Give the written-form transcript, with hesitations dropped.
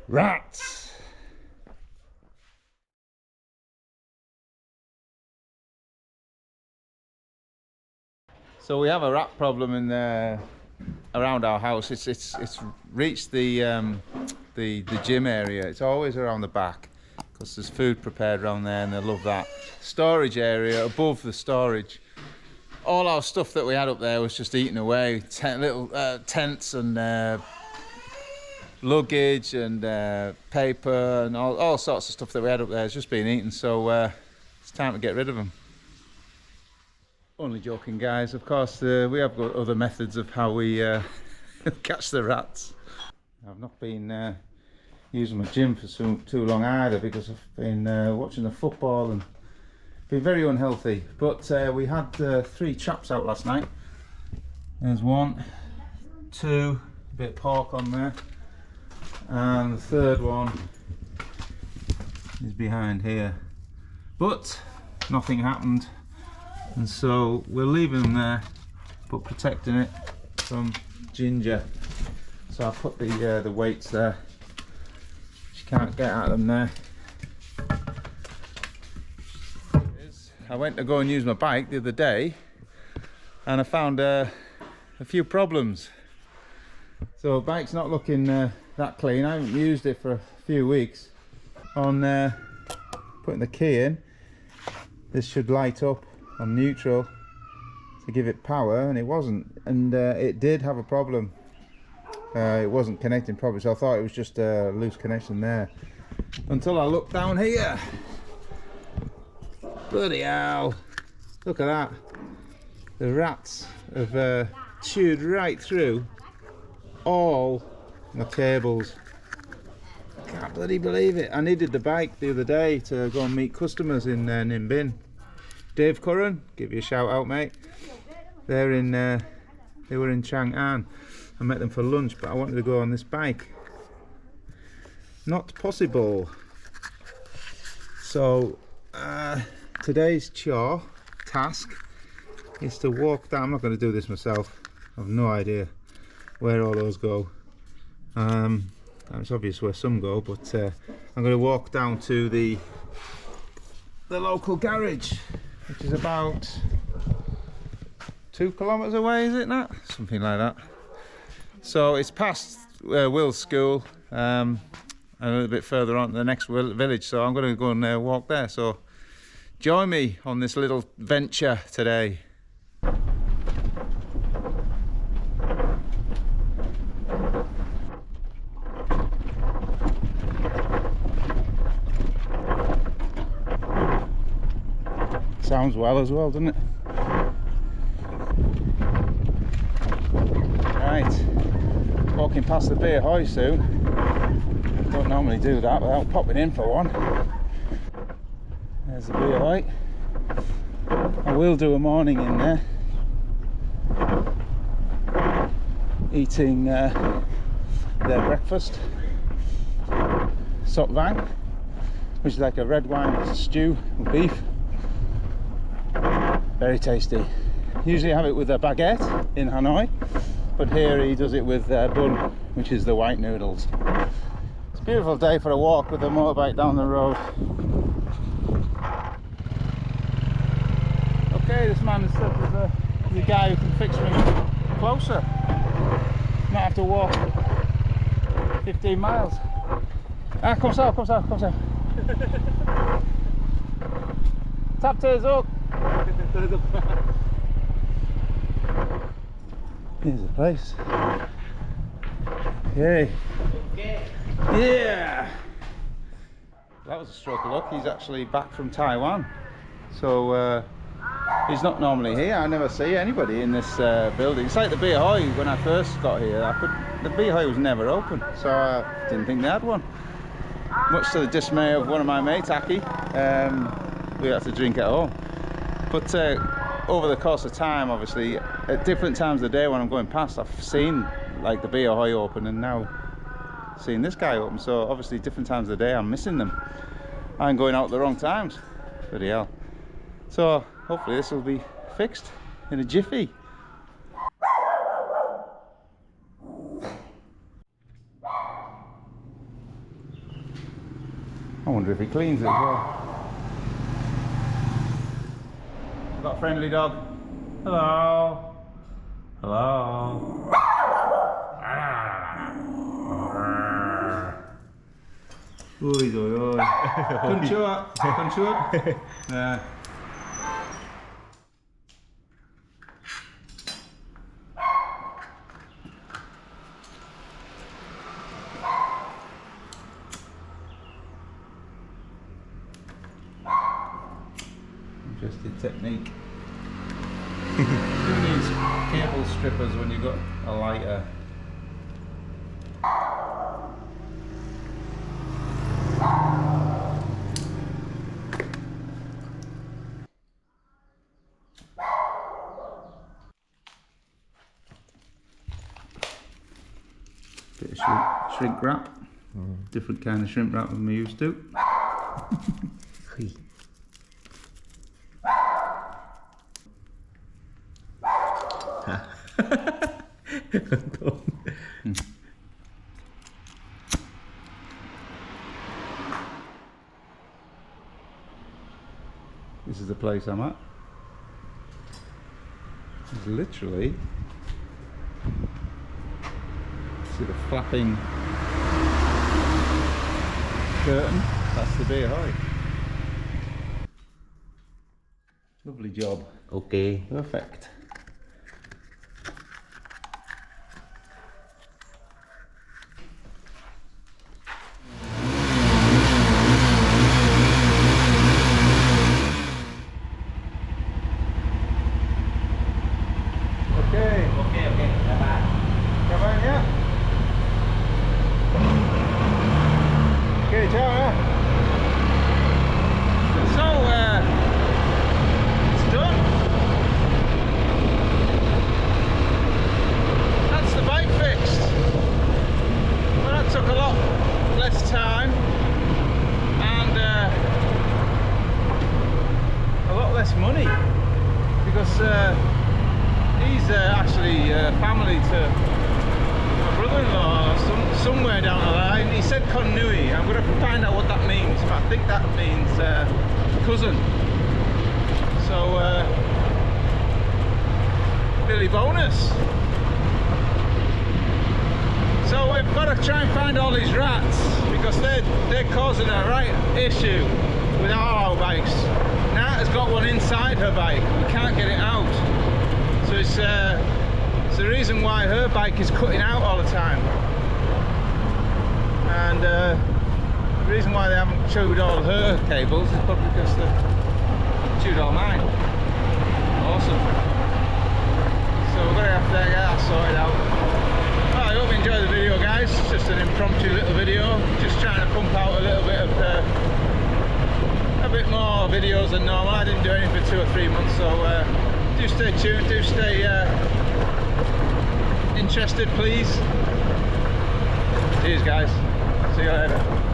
Rats! So we have a rat problem in around our house. It's reached the gym area. It's always around the back because there's food prepared around there, and they love that. Storage area above the storage. All our stuff that we had up there was just eaten away. Little tents and luggage and paper and all sorts of stuff that we had up there has just been eaten. So it's time to get rid of them. Only joking, guys. Of course, we have got other methods of how we catch the rats. I've not been using my gym for too long either, because I've been watching the football and been very unhealthy. But we had 3 traps out last night. There's 1, 2, a bit of pork on there, and the third one is behind here. But nothing happened. And so we're leaving them there, but protecting it from Ginger. So I put the weights there. She can't get at them there. I went to go and use my bike the other day, and I found a few problems. So the bike's not looking that clean. I haven't used it for a few weeks. On putting the key in, this should light up on neutral to give it power, and it wasn't, and it did have a problem. It wasn't connecting properly, so I thought it was just a loose connection there, until I looked down here. Bloody hell, look at that. The rats have chewed right through all my cables. Can't bloody believe it. I needed the bike the other day to go and meet customers in Nam Dinh. Dave Curran, give you a shout out, mate. They were in Chang'an. I met them for lunch, but I wanted to go on this bike. Not possible. So today's task is to walk down. I'm not going to do this myself. I have no idea where all those go. It's obvious where some go, but I'm going to walk down to the local garage, which is about 2 kilometers away, is it not? Something like that. So it's past Will's school, and a little bit further on to the next village, so I'm going to go and walk there. So join me on this little venture today. Sounds well as well, doesn't it? Right, walking past the Beer Hoy soon. Don't normally do that without popping in for one. There's the Beer Hoy. I will do a morning in there, eating their breakfast, sop vang, which is like a red wine stew with beef. Very tasty. Usually I have it with a baguette in Hanoi, but here he does it with bun, which is the white noodles. It's a beautiful day for a walk with a motorbike down the road. Okay, this man has said there's a guy who can fix me closer. Might have to walk 15 miles. Ah, kom zo, kom zo, kom zo. Tap to his hook. Here's the place. Okay. Yeah. That was a stroke of luck. He's actually back from Taiwan, so he's not normally here. I never see anybody in this building. It's like the Beer Hoy when I first got here. The Beer Hoy was never open, so I didn't think they had one. Much to the dismay of one of my mates, Aki. We had to drink at home. But over the course of time, obviously, at different times of the day when I'm going past, I've seen like the Beer Hoy open, and now seeing this guy open. So obviously different times of the day I'm missing them. I'm going out at the wrong times. Bloody hell. So hopefully this will be fixed in a jiffy. I wonder if he cleans it as well. We've got a friendly dog. Hello. Hello. Ui rồi ơi. Con chưa? Nè. Interesting technique. Who needs cable strippers when you've got a lighter? Bit of shrink wrap. Different kind of shrimp wrap than we used to. This is the place I'm at. It's literally, see the flapping curtain, that's the Bay Ahoy. Lovely job. Okay. Perfect. Money because he's actually family to my brother-in-law somewhere down the line. He said Konui. I'm going to find out what that means, but I think that means cousin. So Billy bonus. So we've got to try and find all these rats because they're causing a right issue with all our bikes. Nat has got one inside her bike, we can't get it out. So it's the reason why her bike is cutting out all the time. And the reason why they haven't chewed all her cables is probably because they've chewed all mine. Awesome. So we're going to have to get that sorted out. Well, I hope you enjoyed the video, guys. It's just an impromptu little video, just trying to pump out a little bit of a bit more videos than normal. I didn't do anything for 2 or 3 months, so do stay tuned, do stay interested, please. Cheers, guys. See you later.